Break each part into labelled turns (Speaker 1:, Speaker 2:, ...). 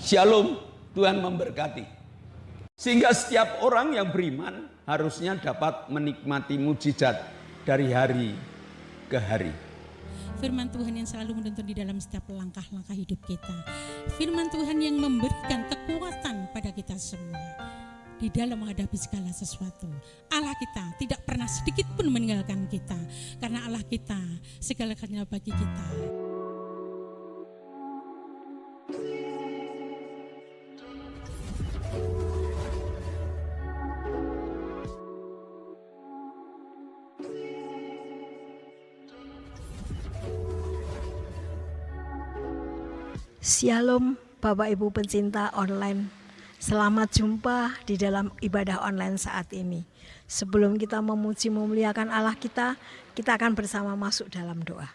Speaker 1: Shalom, Tuhan memberkati. Sehingga setiap orang yang beriman harusnya dapat menikmati mujizat dari hari ke hari.
Speaker 2: Firman Tuhan yang selalu menuntun di dalam setiap langkah-langkah hidup kita. Firman Tuhan yang memberikan kekuatan pada kita semua di dalam menghadapi segala sesuatu. Allah kita tidak pernah sedikit pun meninggalkan kita, karena Allah kita segala-galanya bagi kita.
Speaker 3: Shalom Bapak Ibu pencinta online. Selamat jumpa di dalam ibadah online saat ini. Sebelum kita memuji memuliakan Allah kita akan bersama masuk dalam doa.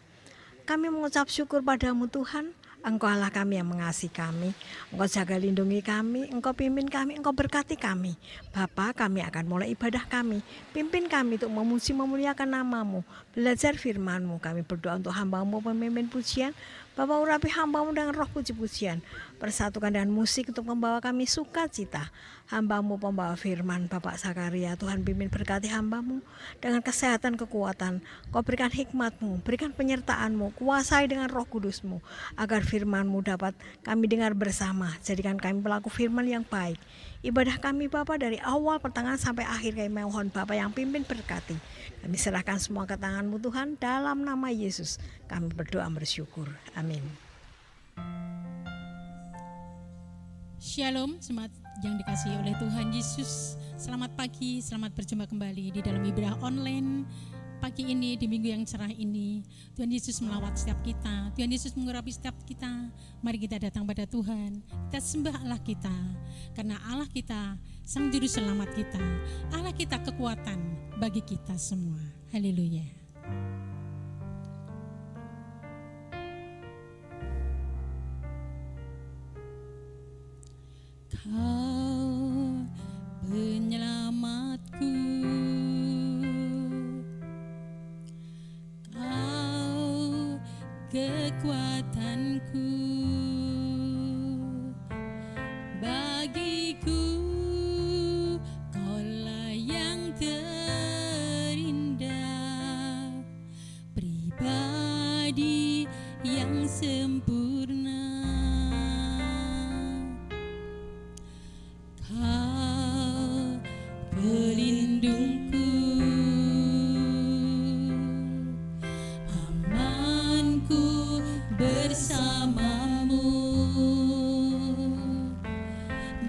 Speaker 3: Kami mengucap syukur padamu Tuhan. Engkau Allah kami yang mengasihi kami. Engkau jaga lindungi kami, Engkau pimpin kami, Engkau berkati kami. Bapa, kami akan mulai ibadah kami. Pimpin kami untuk memuji memuliakan nama-Mu. Belajar firman-Mu. Kami berdoa untuk hamba-Mu pemimpin pujian. Bapa, urapi hamba-Mu dengan roh puji-pujian. Persatukan dengan musik untuk membawa kami sukacita. Hamba-Mu pembawa firman, Bapak Zakaria. Tuhan pimpin berkati hamba-Mu dengan kesehatan kekuatan. Kau berikan hikmat-Mu, berikan penyertaan-Mu, kuasai dengan roh kudus-Mu. Agar firman-Mu dapat kami dengar bersama. Jadikan kami pelaku firman yang baik. Ibadah kami Bapa dari awal pertengahan sampai akhir kami mohon Bapa yang pimpin berkati. Kami serahkan semua ke tangan-Mu Tuhan, dalam nama Yesus kami berdoa bersyukur. Amin.
Speaker 2: Shalom, jemaat yang dikasihi oleh Tuhan Yesus. Selamat pagi, selamat berjumpa kembali di dalam ibadah online pagi ini, di minggu yang cerah ini. Tuhan Yesus melawat setiap kita, Tuhan Yesus mengurapi setiap kita. Mari kita datang pada Tuhan, kita sembah Allah kita, karena Allah kita Sang Juru Selamat kita, Allah kita kekuatan bagi kita semua. Haleluya. Kau penyelamatku, Kau kekuatanku, bagiku Kaulah yang terindah, pribadi yang sempurna. Kau pelindungku, amanku bersamamu,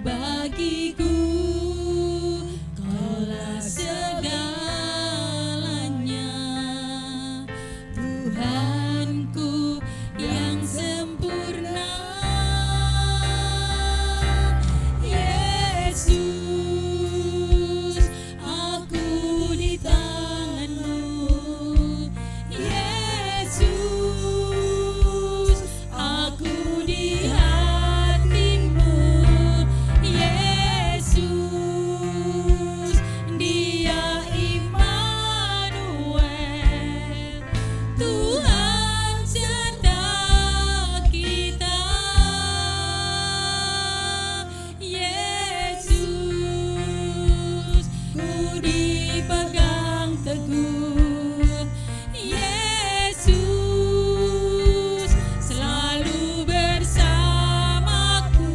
Speaker 2: bagiku Kaulah segalanya, Tuhanku yang sempurna. Yesus, aku di tangan-Mu. Yesus, aku di hati-Mu. Yesus, Dia Immanuel, Tuhan serta kita. Yesus, ku dipegang teguh. Yesus, selalu bersamaku.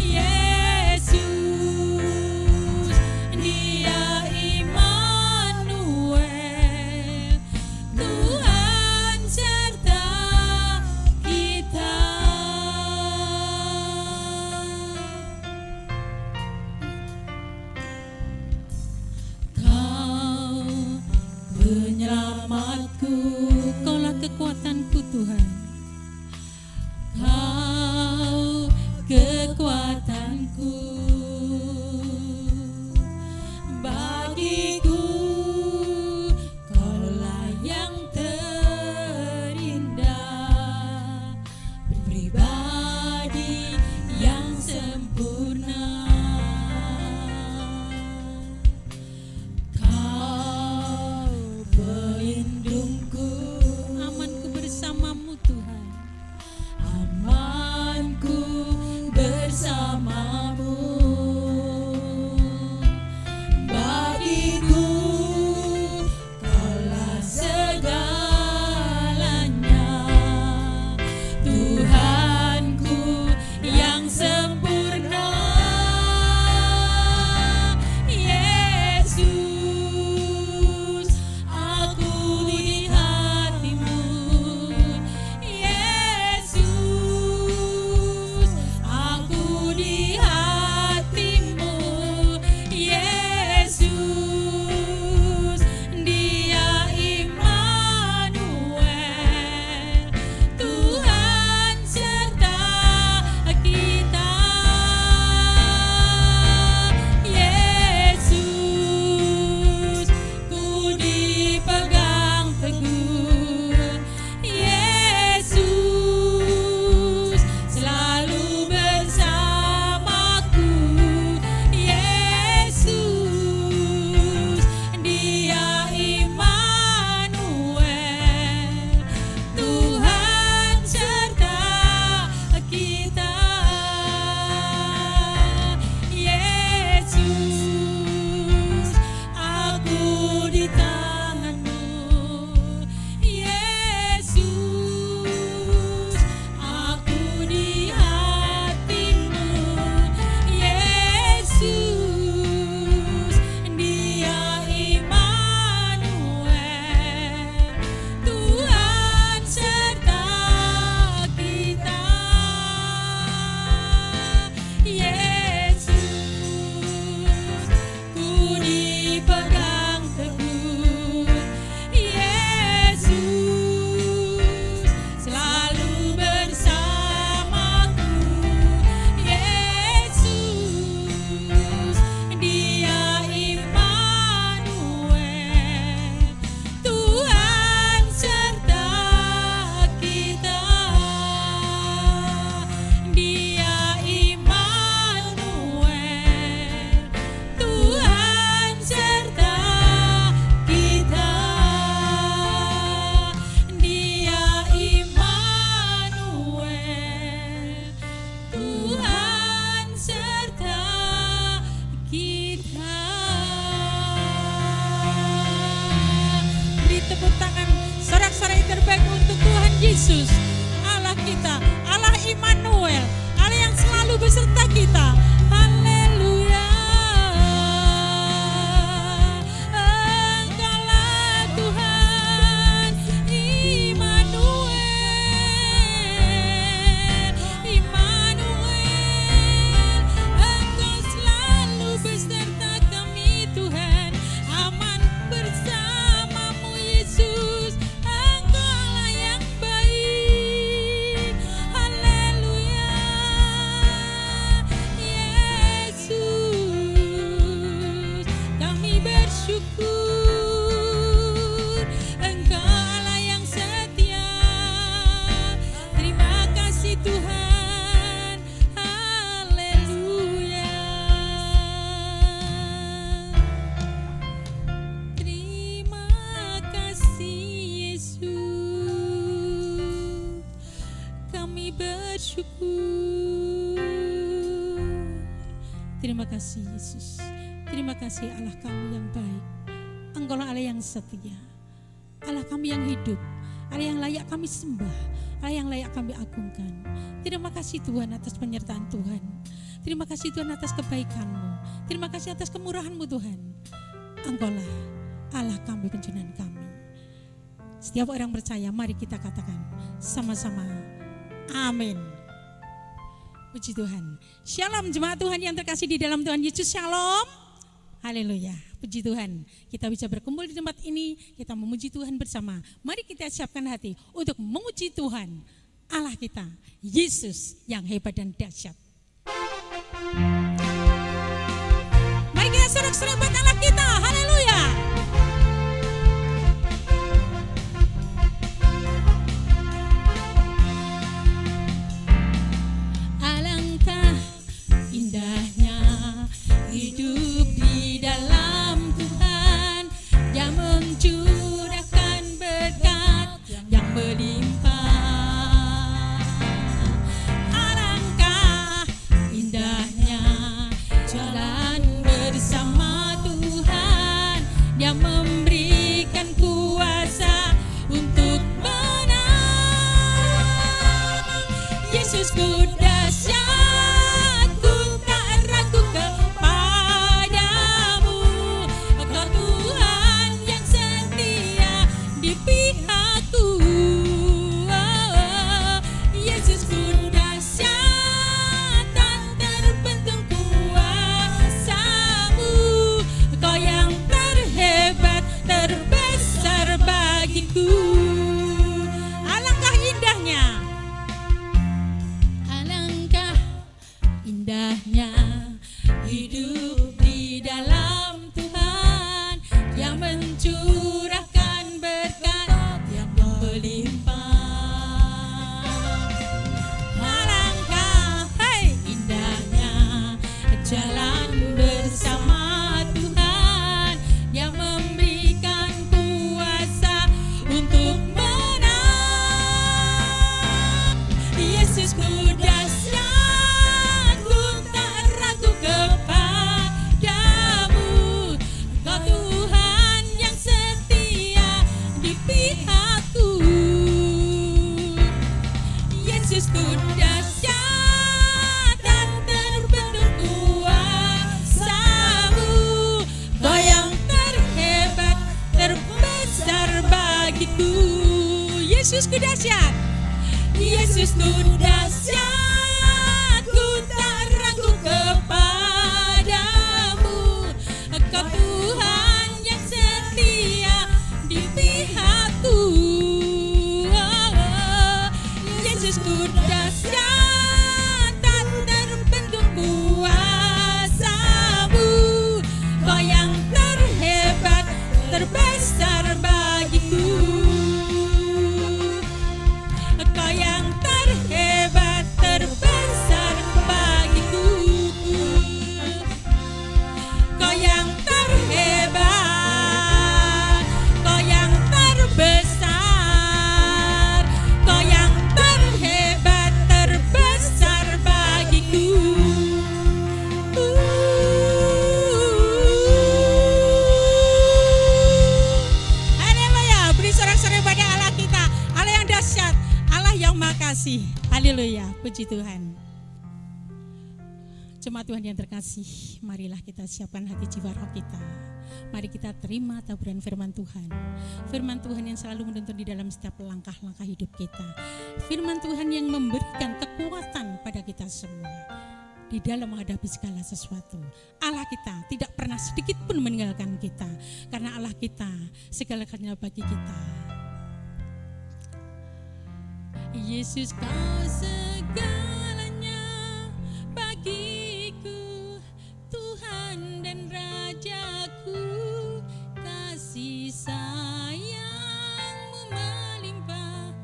Speaker 2: Yesus, Dia Immanuel, Tuhan serta kita. Kau Yesus, Allah kita, Allah Immanuel, Allah yang selalu beserta kita. Haleluya. Engkaulah Tuhan Immanuel, Immanuel. Engkau selalu beserta kami Tuhan, aman bersamamu Yesus. Engkaulah yang baik. Haleluya. Yesus, kami bersyukur. Engkau Allah yang setia. Terima kasih Tuhan. Haleluya. Terima kasih Yesus, kami bersyukur. Terima kasih Yesus, terima kasih Allah kami yang baik. Engkaulah Allah yang setia, Allah kami yang hidup, Allah yang layak kami sembah, Allah yang layak kami agungkan. Terima kasih Tuhan atas penyertaan Tuhan. Terima kasih Tuhan atas kebaikan-Mu. Terima kasih atas kemurahan-Mu Tuhan. Engkaulah Allah kami, penjunan kami. Setiap orang percaya, mari kita katakan sama-sama, amin. Puji Tuhan. Shalom jemaat Tuhan yang terkasih di dalam Tuhan Yesus. Shalom. Haleluya. Puji Tuhan. Kita bisa berkumpul di tempat ini, kita memuji Tuhan bersama. Mari kita siapkan hati untuk memuji Tuhan Allah kita, Yesus yang hebat dan dahsyat. Mari kita sorak-sorai buat Allah kita. Haleluya. Alangkah indahnya hidup di dalam Tuhan, yang mencurahkan berkat yang melimpah. Alangkah indahnya jalan bersama Tuhan, yang memberikan kuasa untuk menang. Yesusku dahsyat, ku tak ragu kepadamu. Engkau Tuhan yang setia di pihakku. Yesusku dahsyat, tak terbentuk kuasa-Mu. Kau yang terhebat, terbesar bagiku. Alangkah indahnya, alangkah indahnya hidup di dalam Tuhan, yang mencurahkan berkat yang melimpah. Alangkah indahnya jalan bersama Tuhan, yang memberikan kuasa untuk menang. Yesusku dahsyat, ku tak ragu kepadamu. Engkau Tuhan yang setia di pihakku. Yesusku dahsyat, tak terbentuk kuasa-Mu. Kau yang terhebat, terbesar bagiku. Yesusku dahsyat, Yesusku dahsyat, ku tak ragu kepadamu. Engkau Tuhan yang setia di pihakku. Yesusku dahsyat, tak terbentuk kuasa-Mu. Kau yang terhebat, terbesar bagiku. Kau yang terhebat, Haleluya, puji Tuhan. Jemaat Tuhan yang terkasih, marilah kita siapkan hati jiwa roh kita. Mari kita terima taburan firman Tuhan. Firman Tuhan yang selalu menuntun di dalam setiap langkah-langkah hidup kita. Firman Tuhan yang memberikan kekuatan pada kita semua di dalam menghadapi segala sesuatu. Allah kita tidak pernah sedikit pun meninggalkan kita, karena Allah kita segala-galanya bagi kita. Yesus, kau segalanya bagiku, Tuhan dan Rajaku. Kasih sayang-Mu melimpah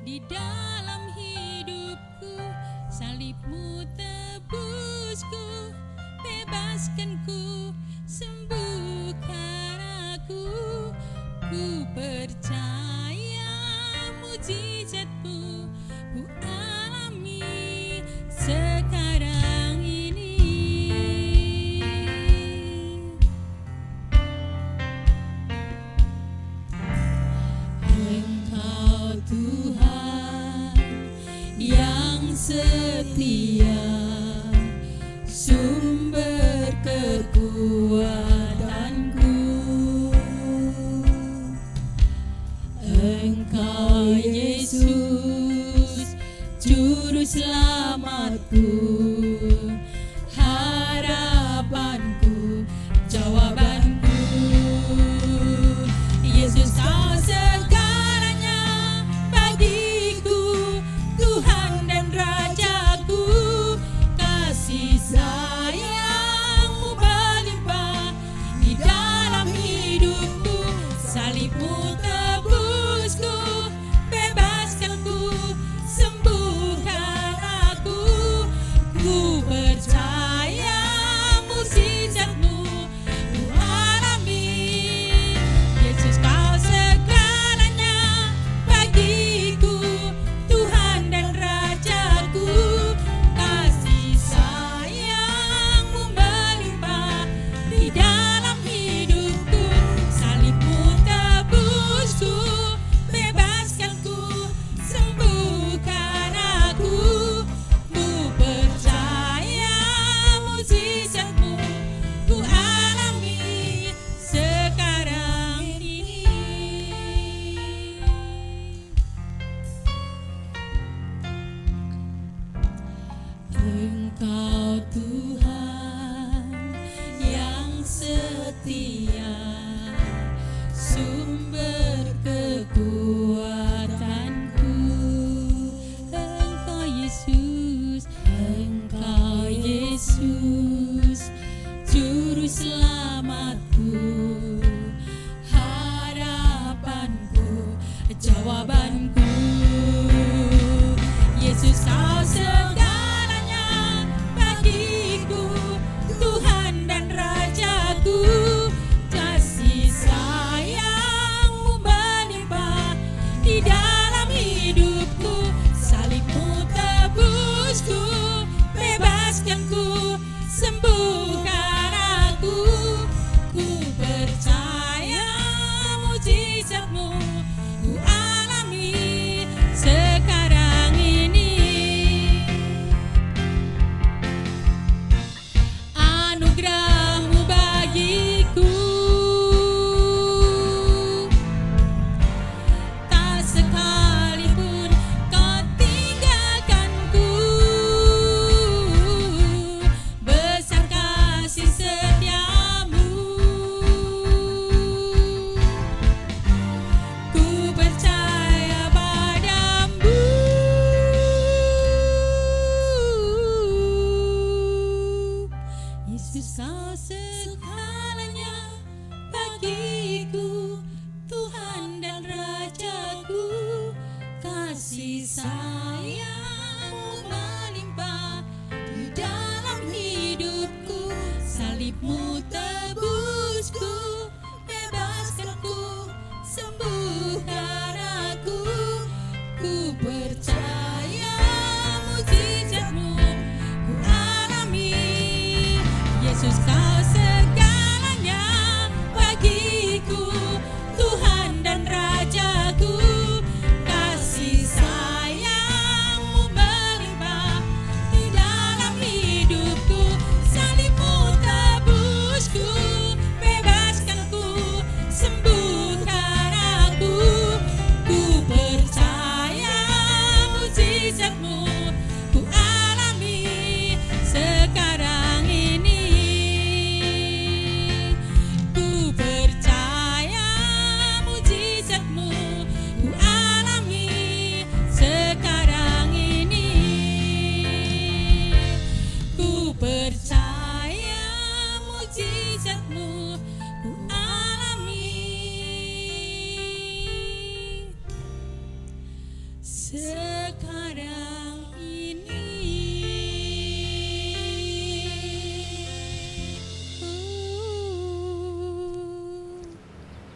Speaker 2: di dalam hidupku. Salib-Mu tebusku, bebaskanku, sembuhkan aku. Ku percaya mujizat-Mu ku alami sekarang ini. Engkau Tuhan yang setia, sumber kekuatanku. Engkau Yesus, juru selamatku, harapanku, jawabanku. Yesus, kau segalanya bagiku, Tuhan dan Rajaku.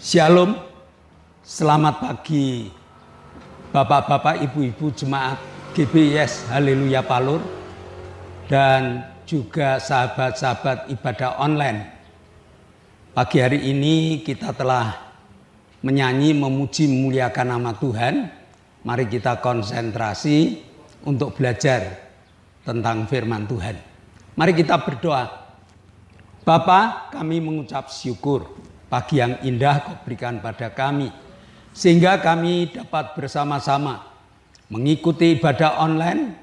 Speaker 1: Shalom, selamat pagi Bapak-bapak, Ibu-ibu jemaat GBIS Haleluya Palur dan juga sahabat-sahabat ibadah online. Pagi hari ini kita telah menyanyi, memuji, memuliakan nama Tuhan. Mari kita konsentrasi untuk belajar tentang firman Tuhan. Mari kita berdoa. Bapa, kami mengucap syukur pagi yang indah Kau berikan pada kami, sehingga kami dapat bersama-sama mengikuti ibadah online.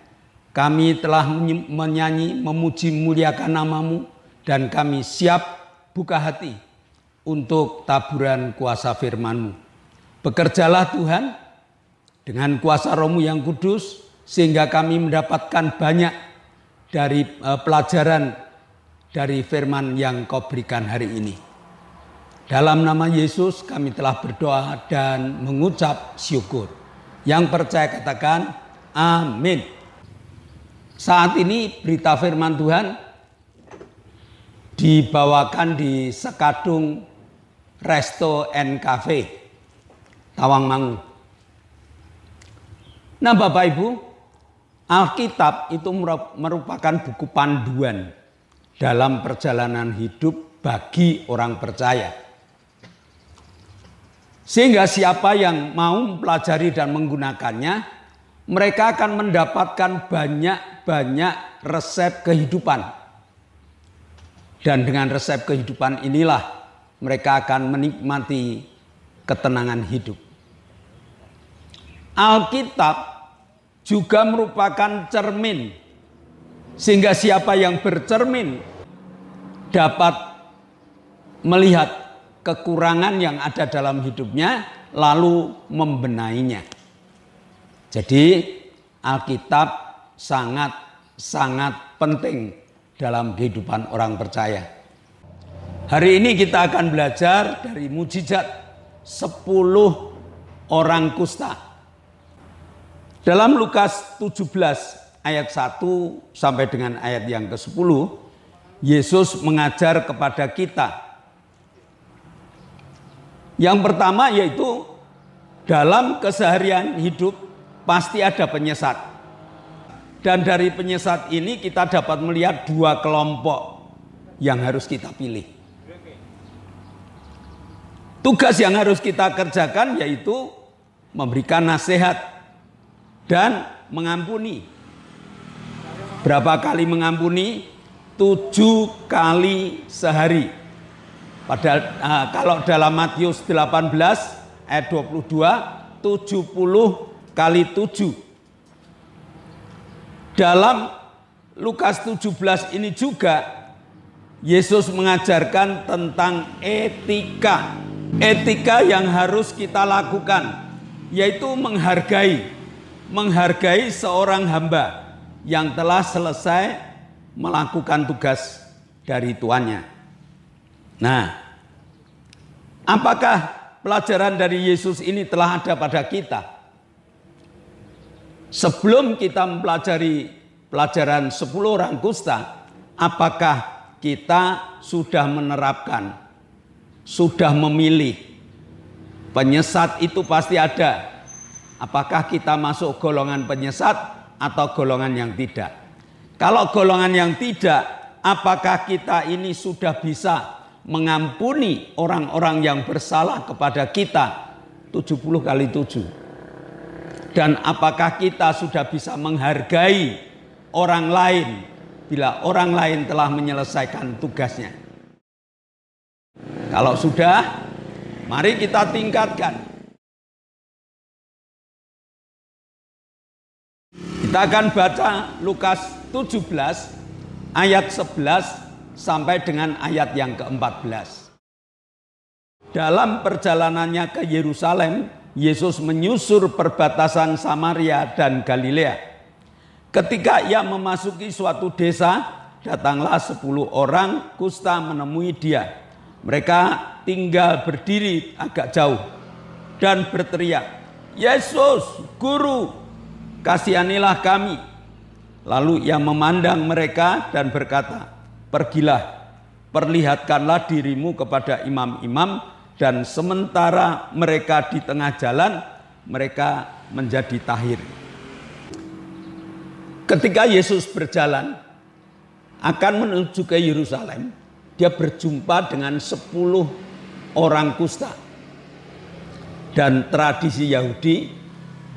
Speaker 1: Kami telah menyanyi, memuji, memuliakan nama-Mu, dan kami siap buka hati untuk taburan kuasa firman-Mu. Bekerjalah Tuhan dengan kuasa Roh-Mu yang kudus, sehingga kami mendapatkan banyak dari pelajaran dari firman yang Kau berikan hari ini. Dalam nama Yesus kami telah berdoa dan mengucap syukur. Yang percaya katakan amin. Saat ini berita firman Tuhan dibawakan di Sekadung Resto and Cafe, Tawangmangu. Nah Bapak Ibu, Alkitab itu merupakan buku panduan dalam perjalanan hidup bagi orang percaya. Sehingga siapa yang mau mempelajari dan menggunakannya, mereka akan mendapatkan banyak resep kehidupan. Dan dengan resep kehidupan inilah mereka akan menikmati ketenangan hidup. Alkitab juga merupakan cermin, sehingga siapa yang bercermin dapat melihat kekurangan yang ada dalam hidupnya, lalu membenahinya. Jadi Alkitab sangat penting dalam kehidupan orang percaya. Hari ini kita akan belajar dari mujizat 10 orang kusta. Dalam Lukas 17 ayat 1 sampai dengan ayat yang ke-10, Yesus mengajar kepada kita. Yang pertama yaitu dalam keseharian hidup pasti ada penyesat. Dan dari penyesat ini kita dapat melihat 2 kelompok yang harus kita pilih. Tugas yang harus kita kerjakan yaitu memberikan nasihat dan mengampuni. Berapa kali mengampuni? 7 kali sehari. Padahal kalau dalam Matius 18 ayat 22, 70 kali 7. Dalam Lukas 17 ini juga Yesus mengajarkan tentang etika. Etika yang harus kita lakukan, yaitu menghargai seorang hamba yang telah selesai melakukan tugas dari tuannya. Nah, apakah pelajaran dari Yesus ini telah ada pada kita? Sebelum kita mempelajari pelajaran 10 orang kusta, apakah kita sudah menerapkan, sudah memilih? Penyesat itu pasti ada. Apakah kita masuk golongan penyesat atau golongan yang tidak? Kalau golongan yang tidak, apakah kita ini sudah bisa mengampuni orang-orang yang bersalah kepada kita 70 kali 7? Dan apakah kita sudah bisa menghargai orang lain bila orang lain telah menyelesaikan tugasnya? Kalau sudah, mari kita tingkatkan. Kita akan baca Lukas 17 ayat 11 sampai dengan ayat yang ke-14. Dalam perjalanannya ke Yerusalem, Yesus menyusur perbatasan Samaria dan Galilea. Ketika ia memasuki suatu desa, datanglah 10 orang kusta menemui dia. Mereka tinggal berdiri agak jauh dan berteriak, "Yesus, Guru, kasihanilah kami." Lalu ia memandang mereka dan berkata, "Pergilah, perlihatkanlah dirimu kepada imam-imam." dan sementara mereka di tengah jalan, mereka menjadi tahir. Ketika Yesus berjalan akan menuju ke Yerusalem, dia berjumpa dengan 10 orang kusta. Dan tradisi Yahudi,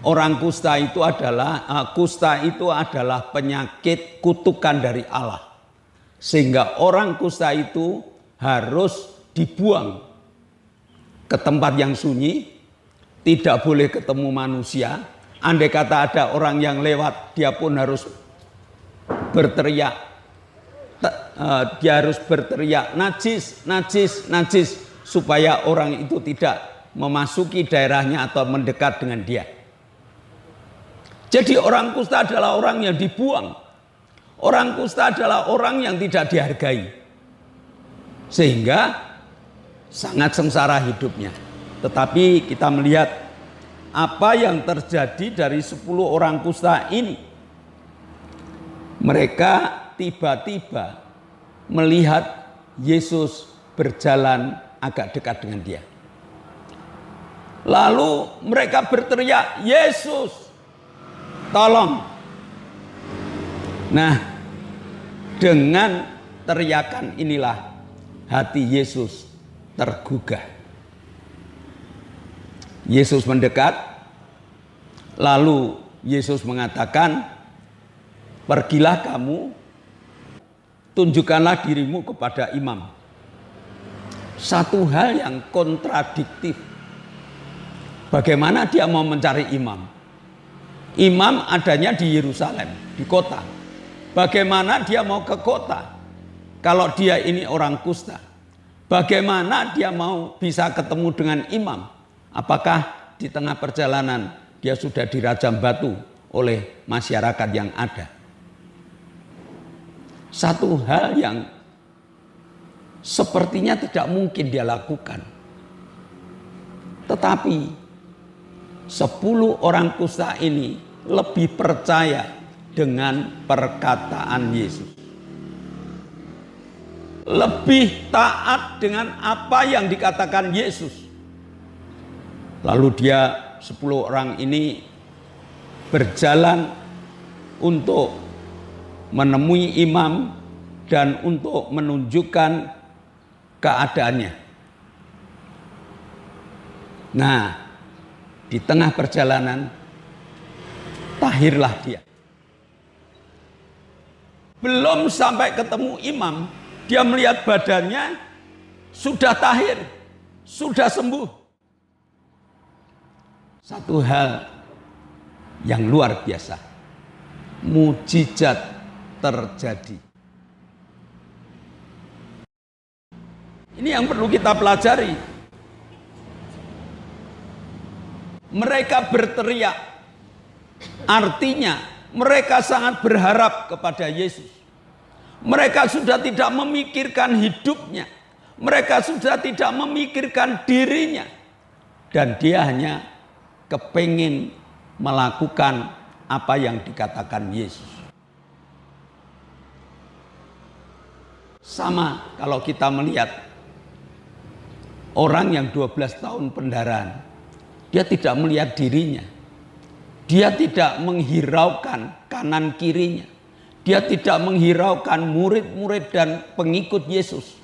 Speaker 1: orang kusta itu adalah penyakit kutukan dari Allah. Sehingga orang kusta itu harus dibuang ke tempat yang sunyi, tidak boleh ketemu manusia. Andai kata ada orang yang lewat, dia pun harus berteriak. Dia harus berteriak najis, najis, najis, supaya orang itu tidak memasuki daerahnya atau mendekat dengan dia. Jadi orang kusta adalah orang yang dibuang. Orang kusta adalah orang yang tidak dihargai. Sehingga sangat sengsara hidupnya. Tetapi kita melihat apa yang terjadi dari 10 orang kusta ini. Mereka tiba-tiba melihat Yesus berjalan agak dekat dengan dia. Lalu mereka berteriak, "Yesus, tolong!" Nah, dengan teriakan inilah hati Yesus tergugah. Yesus mendekat, lalu Yesus mengatakan, "Pergilah kamu, tunjukkanlah dirimu kepada imam." Satu hal yang kontradiktif. Bagaimana dia mau mencari imam? Imam adanya di Yerusalem, di kota. Bagaimana dia mau ke kota kalau dia ini orang kusta? Bagaimana dia mau bisa ketemu dengan imam? Apakah di tengah perjalanan dia sudah dirajam batu oleh masyarakat yang ada? Satu hal yang sepertinya tidak mungkin dia lakukan. Tetapi 10 orang kusta ini lebih percaya dengan perkataan Yesus. Lebih taat dengan apa yang dikatakan Yesus. Lalu dia 10 orang ini berjalan untuk menemui imam dan untuk menunjukkan keadaannya. Nah, di tengah perjalanan tahirlah dia. Belum sampai ketemu imam, dia melihat badannya sudah tahir, sudah sembuh. Satu hal yang luar biasa, mujizat terjadi. Ini yang perlu kita pelajari. Mereka berteriak, artinya mereka sangat berharap kepada Yesus. Mereka sudah tidak memikirkan hidupnya. Mereka sudah tidak memikirkan dirinya. Dan dia hanya kepingin melakukan apa yang dikatakan Yesus. Sama kalau kita melihat orang yang 12 tahun pendarahan, dia tidak melihat dirinya. Dia tidak menghiraukan kanan kirinya. Dia tidak menghiraukan murid-murid dan pengikut Yesus.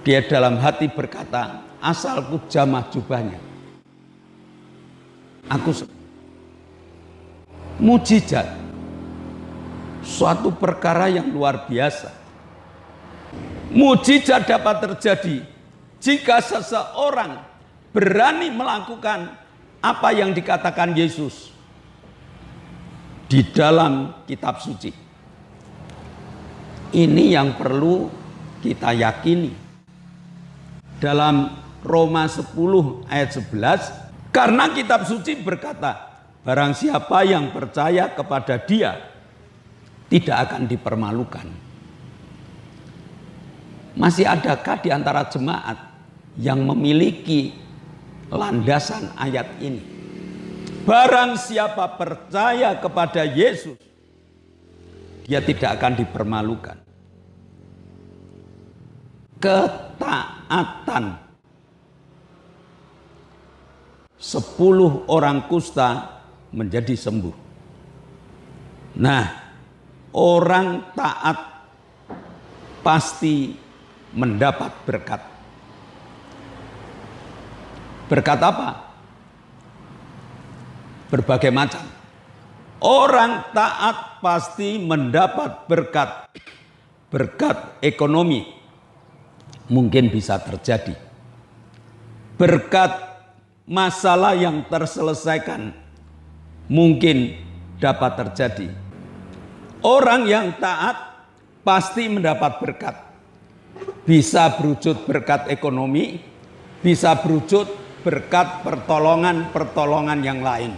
Speaker 1: Dia dalam hati berkata, asalku jamah jubahnya, aku sembuh. Mujizat, suatu perkara yang luar biasa. Mujizat dapat terjadi jika seseorang berani melakukan apa yang dikatakan Yesus di dalam kitab suci. Ini yang perlu kita yakini. Dalam Roma 10 ayat 11, karena kitab suci berkata, barang siapa yang percaya kepada Dia tidak akan dipermalukan. Masih adakah di antara jemaat yang memiliki landasan ayat ini? Barang siapa percaya kepada Yesus, dia tidak akan dipermalukan. Ketaatan 10 orang kusta menjadi sembuh. Nah, orang taat pasti mendapat berkat. Berkat apa? Berbagai macam. Orang taat pasti mendapat berkat. Berkat ekonomi mungkin bisa terjadi. Berkat masalah yang terselesaikan mungkin dapat terjadi. Orang yang taat pasti mendapat berkat. Bisa berwujud berkat ekonomi, bisa berwujud berkat pertolongan-pertolongan yang lain.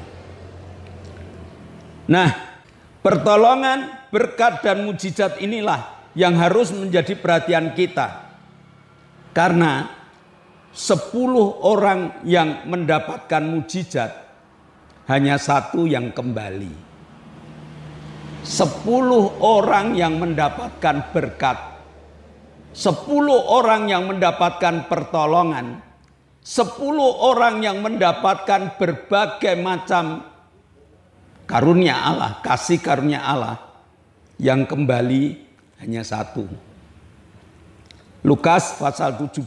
Speaker 1: Nah, pertolongan, berkat, dan mujizat inilah yang harus menjadi perhatian kita. Karena 10 orang yang mendapatkan mujizat, hanya 1 yang kembali. 10 orang yang mendapatkan berkat, 10 orang yang mendapatkan pertolongan, 10 orang yang mendapatkan berbagai macam karunia Allah, kasih karunia Allah, yang kembali hanya 1. Lukas pasal 17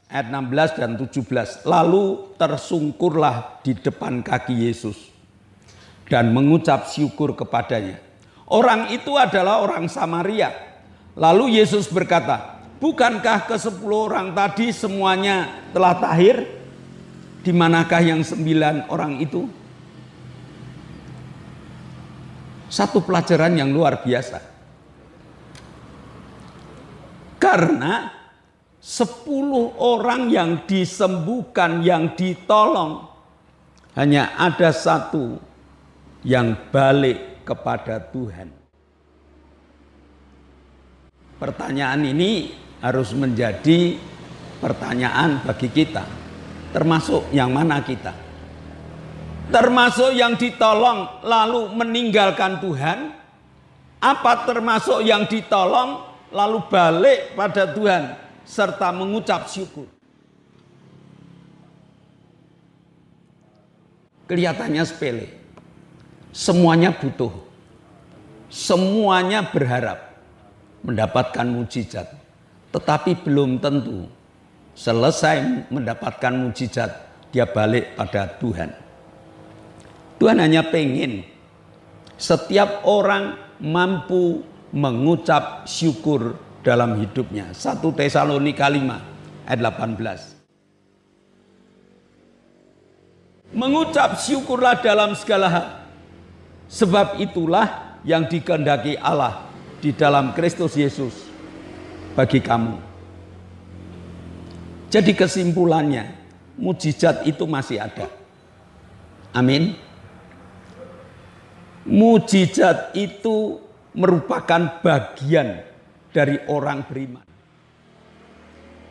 Speaker 1: ayat 16 dan 17. Lalu tersungkurlah di depan kaki Yesus dan mengucap syukur kepadanya. Orang itu adalah orang Samaria. Lalu Yesus berkata, bukankah ke-10 orang tadi semuanya telah tahir? Di manakah yang 9 orang itu? Satu pelajaran yang luar biasa. Karena 10 orang yang disembuhkan, yang ditolong, hanya ada 1 yang balik kepada Tuhan. Pertanyaan ini harus menjadi pertanyaan bagi kita. Termasuk yang mana kita? Termasuk yang ditolong lalu meninggalkan Tuhan? Apa termasuk yang ditolong lalu balik pada Tuhan serta mengucap syukur? Kelihatannya sepele. Semuanya butuh. Semuanya berharap mendapatkan mujizat. Tetapi belum tentu selesai mendapatkan mujizat dia balik pada Tuhan. Tuhan hanya pengen setiap orang mampu mengucap syukur dalam hidupnya. 1 Tesalonika 5 ayat 18. Mengucap syukurlah dalam segala hal, sebab itulah yang dikehendaki Allah di dalam Kristus Yesus bagi kamu. Jadi kesimpulannya, mujizat itu masih ada. Amin. Mujizat itu merupakan bagian dari orang beriman.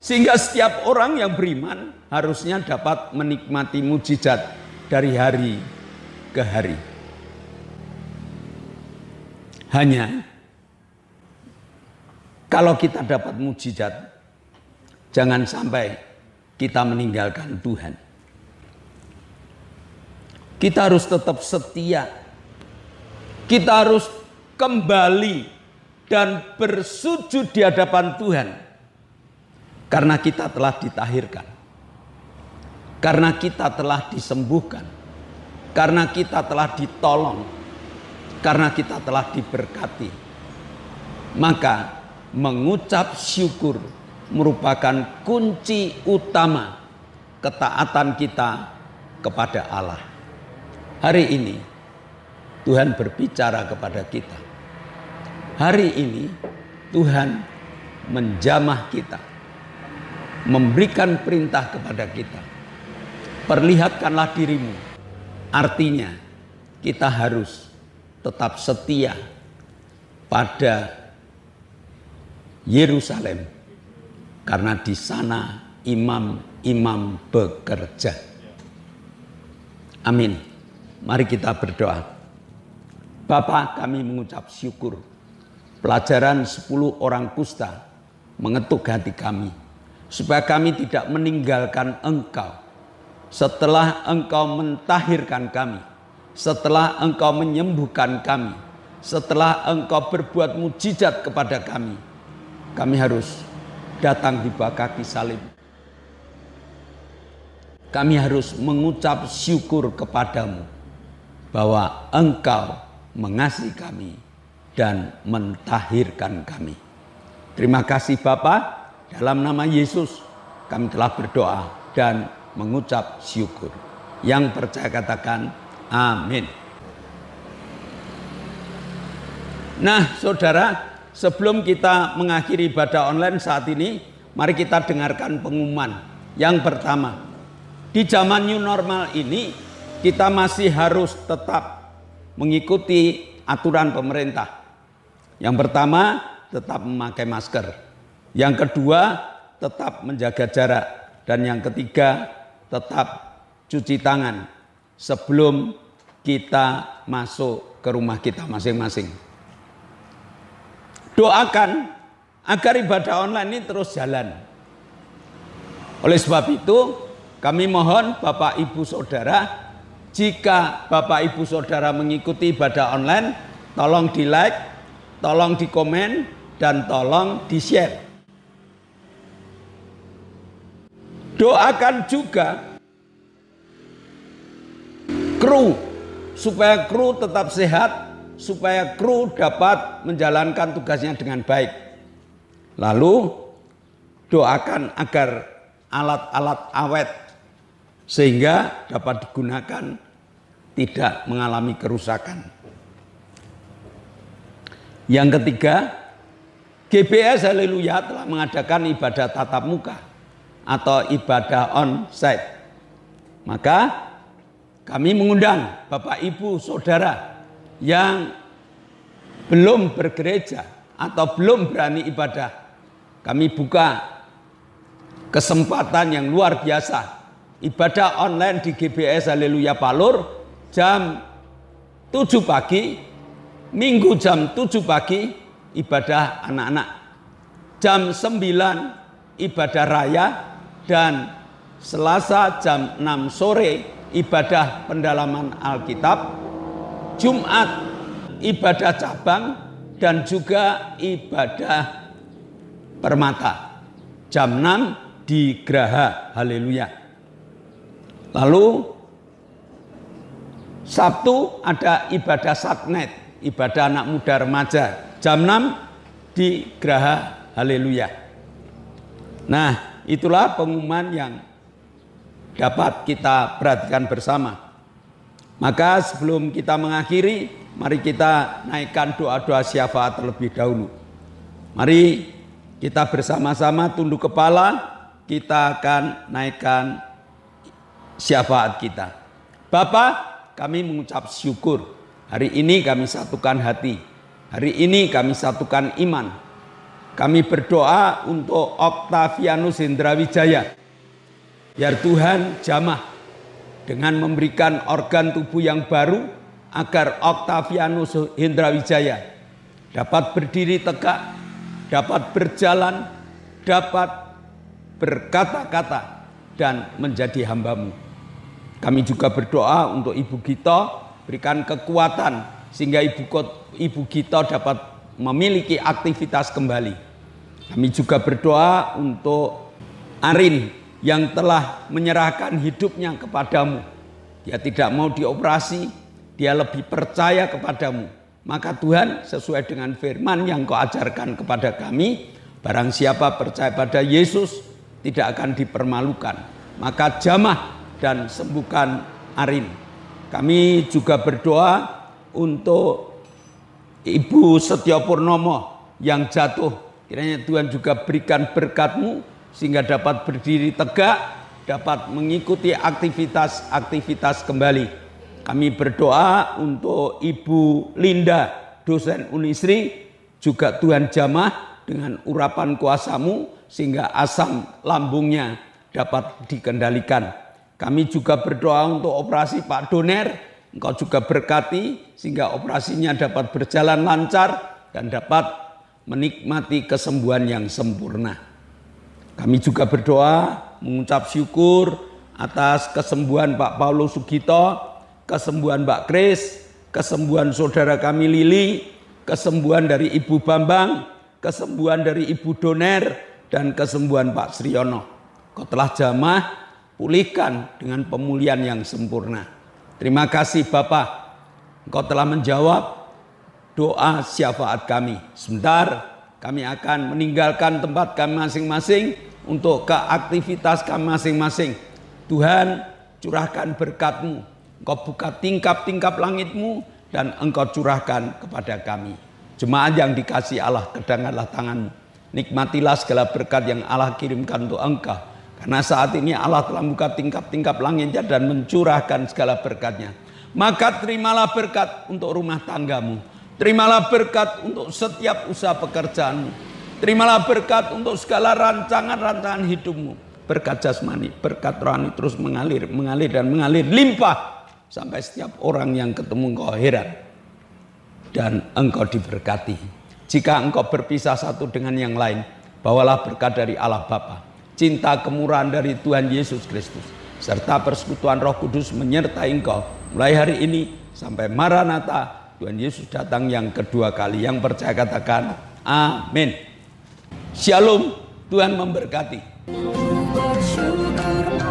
Speaker 1: Sehingga setiap orang yang beriman harusnya dapat menikmati mujizat dari hari ke hari. Hanya kalau kita dapat mujizat, jangan sampai kita meninggalkan Tuhan. Kita harus tetap setia. Kita harus kembali dan bersujud di hadapan Tuhan. Karena kita telah ditahirkan. Karena kita telah disembuhkan. Karena kita telah ditolong. Karena kita telah diberkati. Maka mengucap syukur merupakan kunci utama ketaatan kita kepada Allah. Hari ini Tuhan berbicara kepada kita. Hari ini Tuhan menjamah kita, memberikan perintah kepada kita. Perlihatkanlah dirimu. Artinya kita harus tetap setia pada Yerusalem, karena di sana imam-imam bekerja. Amin. Mari kita berdoa. Bapa, kami mengucap syukur. Pelajaran 10 orang kusta mengetuk hati kami, supaya kami tidak meninggalkan Engkau. setelah Engkau mentahirkan kami, setelah Engkau menyembuhkan kami, setelah Engkau berbuat mujizat kepada kami harus datang di bawah kaki salib. Kami harus mengucap syukur kepadamu bahwa Engkau mengasihi kami dan mentahirkan kami. Terima kasih Bapa, dalam nama Yesus kami telah berdoa dan mengucap syukur. Yang percaya katakan amin. Nah saudara, sebelum kita mengakhiri ibadah online saat ini, mari kita dengarkan pengumuman. Yang pertama, di zaman new normal ini kita masih harus tetap mengikuti aturan pemerintah. Yang pertama, tetap memakai masker. Yang kedua, tetap menjaga jarak. Dan yang ketiga, tetap cuci tangan sebelum kita masuk ke rumah kita masing-masing. Doakan agar ibadah online ini terus jalan. Oleh sebab itu, kami mohon Bapak Ibu Saudara, jika Bapak Ibu Saudara mengikuti ibadah online, tolong di like, tolong di komen, dan tolong di share. Doakan juga kru, supaya kru tetap sehat, supaya kru dapat menjalankan tugasnya dengan baik. Lalu doakan agar alat-alat awet sehingga dapat digunakan, tidak mengalami kerusakan. Yang ketiga, GBS Haleluya telah mengadakan ibadah tatap muka atau ibadah onsite. Maka kami mengundang Bapak Ibu Saudara yang belum bergereja atau belum berani ibadah. Kami buka kesempatan yang luar biasa. Ibadah online di GBS Haleluya Palur jam 7 pagi, Minggu jam 7 pagi ibadah anak-anak. Jam 9 ibadah raya dan Selasa jam 6 sore ibadah pendalaman Alkitab. Jumat ibadah cabang dan juga ibadah permata. Jam 6 di Graha Haleluya. Lalu Sabtu ada ibadah Satnet, ibadah anak muda remaja. Jam 6 di Graha Haleluya. Nah, itulah pengumuman yang dapat kita perhatikan bersama. Maka sebelum kita mengakhiri, mari kita naikkan doa-doa syafaat terlebih dahulu. Mari kita bersama-sama tunduk kepala, kita akan naikkan syafaat kita. Bapa, kami mengucap syukur. Hari ini kami satukan hati. Hari ini kami satukan iman. Kami berdoa untuk Octavianus Hendrawijaya. Biar Tuhan jamah dengan memberikan organ tubuh yang baru agar Octavianus Hendrawijaya dapat berdiri tegak, dapat berjalan, dapat berkata-kata dan menjadi hamba-Mu. Kami juga berdoa untuk Ibu Gito, berikan kekuatan sehingga Ibu Gito dapat memiliki aktivitas kembali. Kami juga berdoa untuk Arin yang telah menyerahkan hidupnya kepadamu. Dia tidak mau dioperasi, dia lebih percaya kepadamu. Maka Tuhan, sesuai dengan firman yang Kau ajarkan kepada kami, barang siapa percaya pada Yesus tidak akan dipermalukan. Maka jamah dan sembuhkan Arin. Kami juga berdoa untuk Ibu Setyo Purnomo yang jatuh. Kiranya Tuhan juga berikan berkat-Mu sehingga dapat berdiri tegak, dapat mengikuti aktivitas kembali. Kami berdoa untuk Ibu Linda, dosen Unisri, juga Tuhan jamah dengan urapan kuasa-Mu sehingga asam lambungnya dapat dikendalikan. Kami juga berdoa untuk operasi Pak Doner, Engkau juga berkati sehingga operasinya dapat berjalan lancar dan dapat menikmati kesembuhan yang sempurna. Kami juga berdoa mengucap syukur atas kesembuhan Pak Paulus Sugito, kesembuhan Mbak Kris, kesembuhan saudara kami Lili, kesembuhan dari Ibu Bambang, kesembuhan dari Ibu Doner, dan kesembuhan Pak Sriono. Kau telah jamah pulihkan dengan pemulihan yang sempurna. Terima kasih Bapak, Engkau telah menjawab doa syafaat kami. Sebentar kami akan meninggalkan tempat kami masing-masing untuk ke aktivitas kami masing-masing. Tuhan, curahkan berkat-Mu. Engkau buka tingkap-tingkap langit-Mu dan Engkau curahkan kepada kami. Jemaat yang dikasihi Allah, kedangkanlah tangan-Mu. Nikmatilah segala berkat yang Allah kirimkan untuk Engkau. Karena saat ini Allah telah membuka tingkap-tingkap langitnya dan mencurahkan segala berkat-Nya. Maka terimalah berkat untuk rumah tanggamu. Terimalah berkat untuk setiap usaha pekerjaanmu. Terimalah berkat untuk segala rancangan-rancangan hidupmu. Berkat jasmani, berkat rohani terus mengalir dan mengalir limpah. Sampai setiap orang yang ketemu engkau heran. Dan engkau diberkati. Jika engkau berpisah satu dengan yang lain, bawalah berkat dari Allah Bapa, cinta kemurahan dari Tuhan Yesus Kristus, serta persekutuan Roh Kudus menyertai engkau mulai hari ini sampai Maranatha, Tuhan Yesus datang yang kedua kali. Yang percaya katakan amin. Shalom, Tuhan memberkati.
Speaker 4: Bersyukur